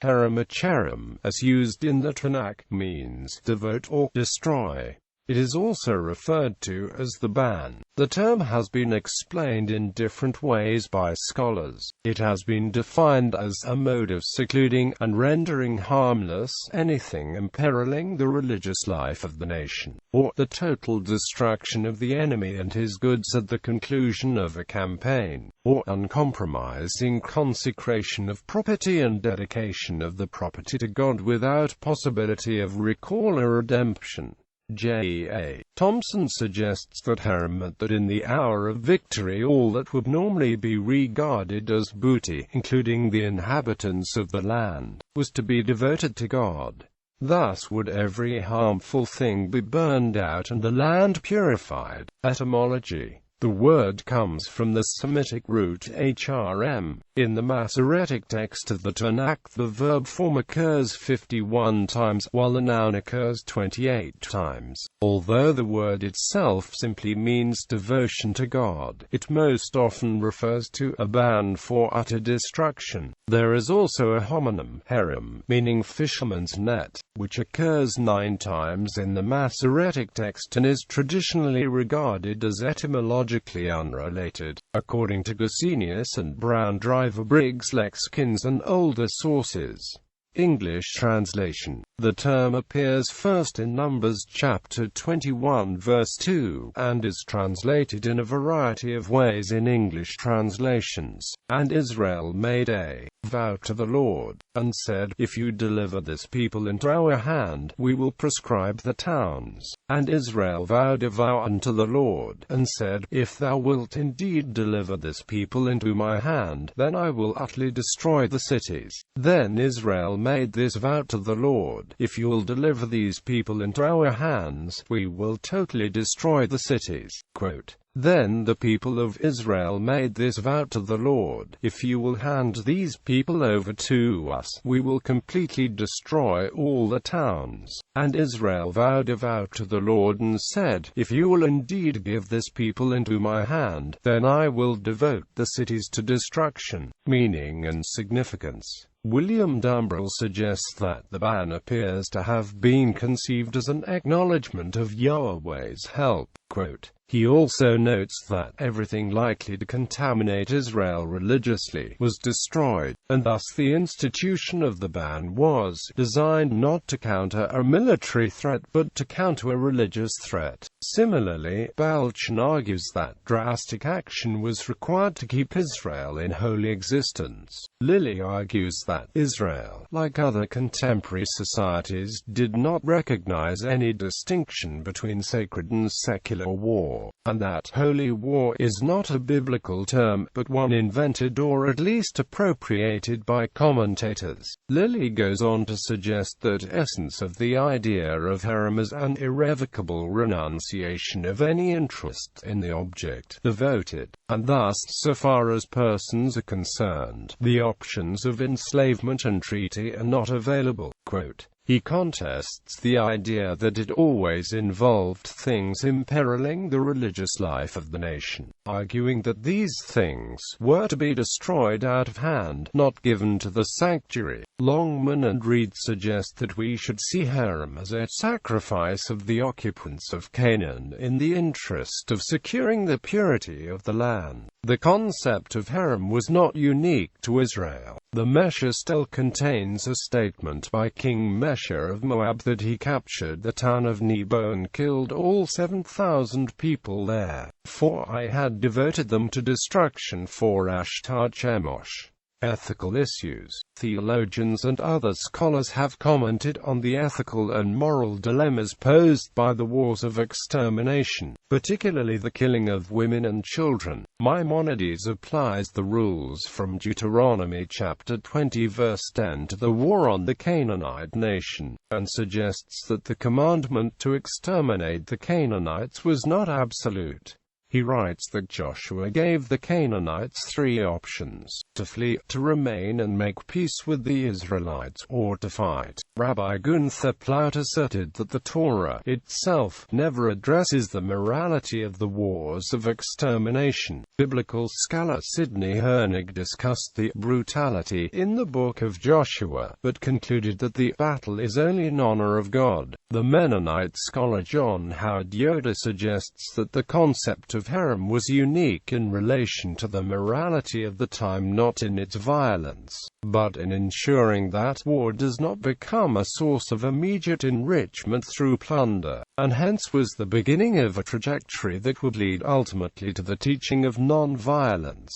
Herem or cherem, as used in the Tanakh, means devote or destroy. It is also referred to as the ban. The term has been explained in different ways by scholars. It has been defined as a mode of secluding and rendering harmless anything imperilling the religious life of the nation, or the total destruction of the enemy and his goods at the conclusion of a campaign, or uncompromising consecration of property and dedication of the property to God without possibility of recall or redemption. J.A. Thompson suggests that Herem meant that in the hour of victory all that would normally be regarded as booty, including the inhabitants of the land, was to be devoted to God. Thus would every harmful thing be burned out and the land purified. Etymology. The word comes from the Semitic root cherem. In the Masoretic text of the Tanakh, the verb form occurs 51 times, while the noun occurs 28 times. Although the word itself simply means devotion to God, it most often refers to a ban for utter destruction. There is also a homonym, herem, meaning fisherman's net, which occurs 9 times in the Masoretic text and is traditionally regarded as etymologically unrelated. According to Gusenius and Brown Driver Briggs lexicons and older sources. English translation. The term appears first in Numbers chapter 21 verse 2, and is translated in a variety of ways in English translations. And Israel made a vow to the Lord, and said, If you deliver this people into our hand, we will prescribe the towns. And Israel vowed a vow unto the Lord, and said, If thou wilt indeed deliver this people into my hand, then I will utterly destroy the cities. Then Israel made this vow to the Lord, If you will deliver these people into our hands, we will totally destroy the cities. Quote, Then the people of Israel made this vow to the Lord, If you will hand these people over to us, we will completely destroy all the towns. And Israel vowed a vow to the Lord and said, If you will indeed give this people into my hand, then I will devote the cities to destruction. Meaning and significance. William Dumbrell suggests that the ban appears to have been conceived as an acknowledgement of Yahweh's help. Quote, He also notes that everything likely to contaminate Israel religiously was destroyed, and thus the institution of the ban was designed not to counter a military threat but to counter a religious threat. Similarly, Balchan argues that drastic action was required to keep Israel in holy existence. Lilly argues that Israel, like other contemporary societies, did not recognize any distinction between sacred and secular war, and that holy war is not a biblical term, but one invented or at least appropriated by commentators. Lilly goes on to suggest that essence of the idea of herem is an irrevocable renunciation of any interest in the object devoted, and thus, so far as persons are concerned, the options of enslavement and treaty are not available. Quote, He contests the idea that it always involved things imperiling the religious life of the nation, arguing that these things were to be destroyed out of hand, not given to the sanctuary. Longman and Reed suggest that we should see herem as a sacrifice of the occupants of Canaan in the interest of securing the purity of the land. The concept of herem was not unique to Israel. The Mesher still contains a statement by King Mesher of Moab that he captured the town of Nebo and killed all 7,000 people there, for I had devoted them to destruction for Ashtar Chemosh. Ethical issues. Theologians and other scholars have commented on the ethical and moral dilemmas posed by the wars of extermination, particularly the killing of women and children. Maimonides applies the rules from Deuteronomy chapter 20 verse 10 to the war on the Canaanite nation, and suggests that the commandment to exterminate the Canaanites was not absolute. He writes that Joshua gave the Canaanites three options: to flee, to remain and make peace with the Israelites, or to fight. Rabbi Gunther Plaut asserted that the Torah itself never addresses the morality of the wars of extermination. Biblical scholar Sidney Hernig discussed the brutality in the book of Joshua, but concluded that the battle is only in honor of God. The Mennonite scholar John Howard Yoder suggests that the concept of Herem was unique in relation to the morality of the time, not in its violence, but in ensuring that war does not become a source of immediate enrichment through plunder, and hence was the beginning of a trajectory that would lead ultimately to the teaching of non-violence.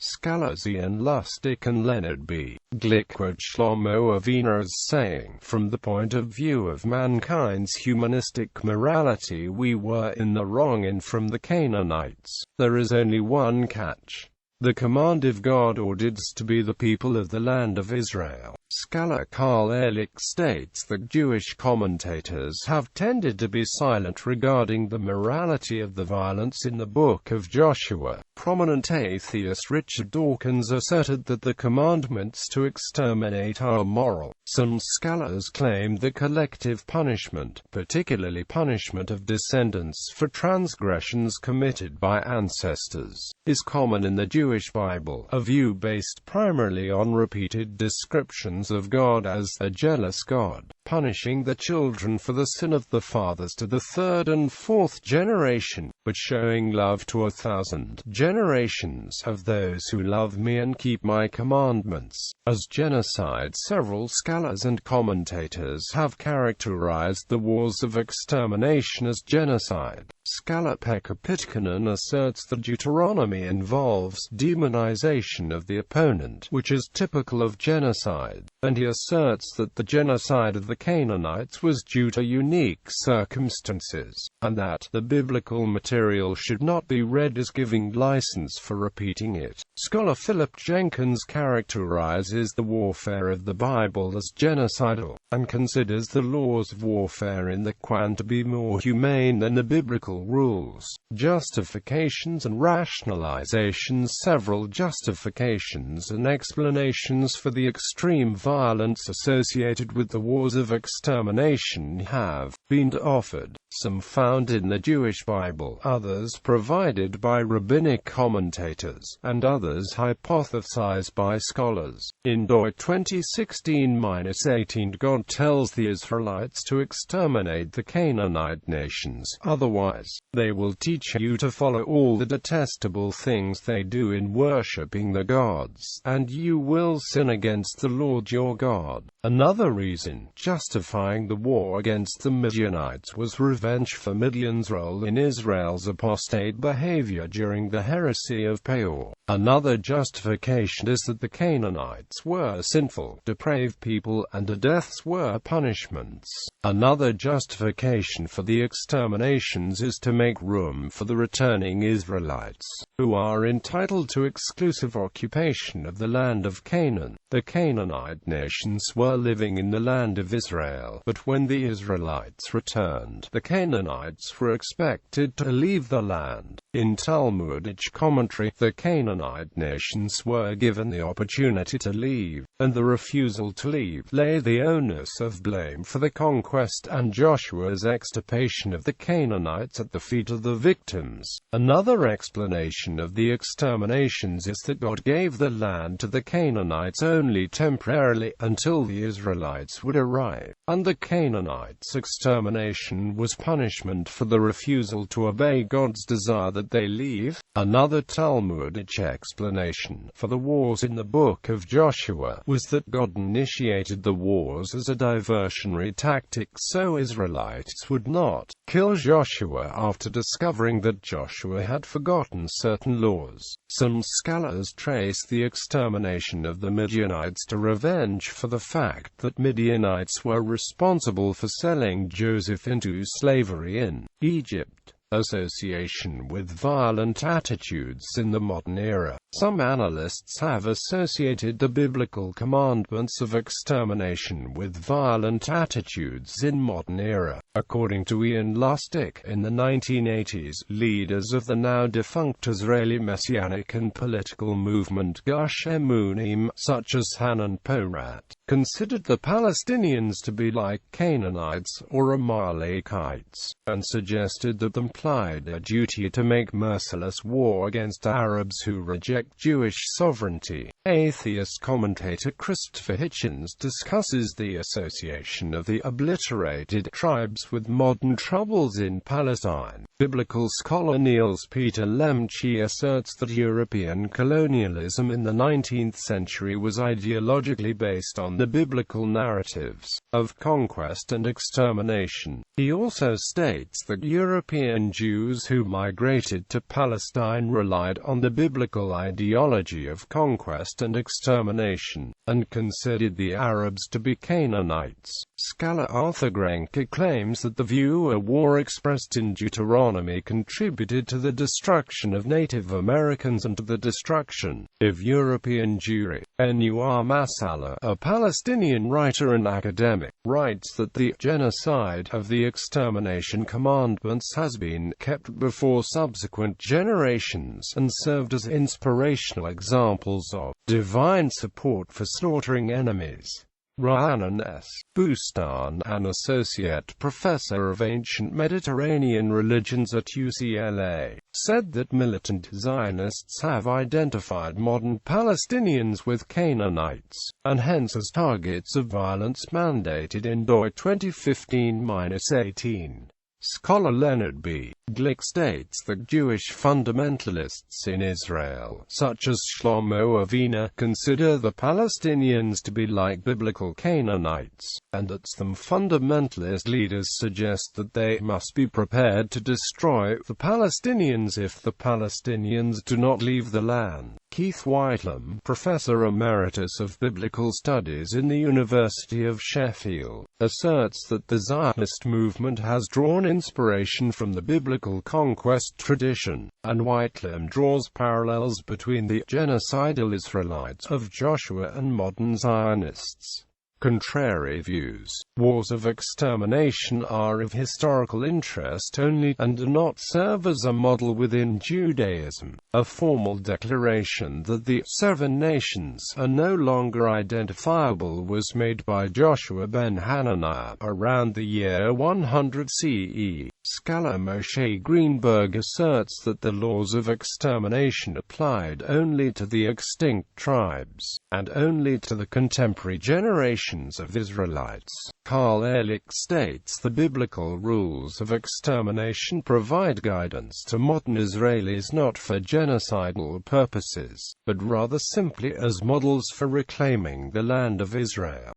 Scholars Ian Lustig and Leonard B. Glick quote Shlomo Avinu as saying, "From the point of view of mankind's humanistic morality, we were in the wrong, and from the Canaanites, there is only one catch. The command of God ordered us to be the people of the land of Israel." Scholar Carl Ehrlich states that Jewish commentators have tended to be silent regarding the morality of the violence in the book of Joshua. Prominent atheist Richard Dawkins asserted that the commandments to exterminate are moral. Some scholars claim that collective punishment, particularly punishment of descendants for transgressions committed by ancestors, is common in the Jewish Bible, a view based primarily on repeated descriptions of God as a jealous God, punishing the children for the sin of the fathers to the third and fourth generation, but showing love to 1,000 generations of those who love me and keep my commandments, as genocide. Several scholars and commentators have characterized the wars of extermination as genocide. Scholar Pekka Pitkänen asserts that Deuteronomy involves demonization of the opponent, which is typical of genocide, and he asserts that the genocide of the Canaanites was due to unique circumstances, and that the biblical material should not be read as giving license for repeating it. Scholar Philip Jenkins characterizes the warfare of the Bible as genocidal, and considers the laws of warfare in the Quran to be more humane than the biblical rules. Justifications and rationalizations. Several justifications and explanations for the extreme violence associated with the wars of extermination have been offered, some found in the Jewish Bible, others provided by rabbinic commentators, and others hypothesized by scholars. In Deuteronomy 20:16-18, God tells the Israelites to exterminate the Canaanite nations, otherwise, they will teach you to follow all the detestable things they do in worshipping the gods, and you will sin against the Lord your God. Another reason justifying the war against the Midianites was revenge for Midian's role in Israel's apostate behavior during the heresy of Peor. Another justification is that the Canaanites were sinful, depraved people, and their deaths were punishments. Another justification for the exterminations is to make room for the returning Israelites, who are entitled to exclusive occupation of the land of Canaan. The Canaanite nations were living in the land of Israel, but when the Israelites returned, the Canaanites were expected to leave the land. In Talmudic commentary, the Canaanite nations were given the opportunity to leave, and the refusal to leave lay the onus of blame for the conquest and Joshua's extirpation of the Canaanites at the feet of the victims. Another explanation of the exterminations is that God gave the land to the Canaanites only temporarily, until the Israelites would arrive, and the Canaanites' extermination was punishment for the refusal to obey God's desire that they leave. Another Talmudic explanation for the wars in the book of Joshua was that God initiated the wars as a diversionary tactic so Israelites would not kill Joshua after discovering that Joshua had forgotten certain laws. Some scholars trace the extermination of the Midianites to revenge for the fact that Midianites were responsible for selling Joseph into slavery in Egypt. association with violent attitudes in the modern era. Some analysts have associated the biblical commandments of extermination with violent attitudes in modern era. According to Ian Lustig, in the 1980s, leaders of the now-defunct Israeli messianic and political movement Gush Emunim, such as Hanan Porat, considered the Palestinians to be like Canaanites or Amalekites, and suggested that them implied a duty to make merciless war against Arabs who reject Jewish sovereignty. Atheist commentator Christopher Hitchens discusses the association of the obliterated tribes with modern troubles in Palestine. Biblical scholar Niels Peter Lemche asserts that European colonialism in the 19th century was ideologically based on the biblical narratives of conquest and extermination. He also states that European Jews who migrated to Palestine relied on the biblical ideology of conquest and extermination, and considered the Arabs to be Canaanites. Scholar Arthur Grenke claims that the view a war expressed in Deuteronomy contributed to the destruction of Native Americans and to the destruction of European Jewry. Anwar Masala, a Palestinian writer and academic, writes that the genocide of the extermination commandments has been kept before subsequent generations and served as inspirational examples of divine support for slaughtering enemies. Rhiannon S. Bustan, an associate professor of ancient Mediterranean religions at UCLA, said that militant Zionists have identified modern Palestinians with Canaanites, and hence as targets of violence mandated in DOI 2015-18. Scholar Leonard B. Glick states that Jewish fundamentalists in Israel, such as Shlomo Avina, consider the Palestinians to be like biblical Canaanites, and that some fundamentalist leaders suggest that they must be prepared to destroy the Palestinians if the Palestinians do not leave the land. Keith Whitelam, Professor Emeritus of Biblical Studies in the University of Sheffield, asserts that the Zionist movement has drawn inspiration from the biblical conquest tradition, and Whitelam draws parallels between the genocidal Israelites of Joshua and modern Zionists. Contrary views. Wars of extermination are of historical interest only, and do not serve as a model within Judaism. A formal declaration that the 7 nations are no longer identifiable was made by Joshua ben Hananiah around the year 100 CE. Scholar Moshe Greenberg asserts that the laws of extermination applied only to the extinct tribes, and only to the contemporary generations of Israelites. Carl Ehrlich states the biblical rules of extermination provide guidance to modern Israelis not for genocidal purposes, but rather simply as models for reclaiming the land of Israel.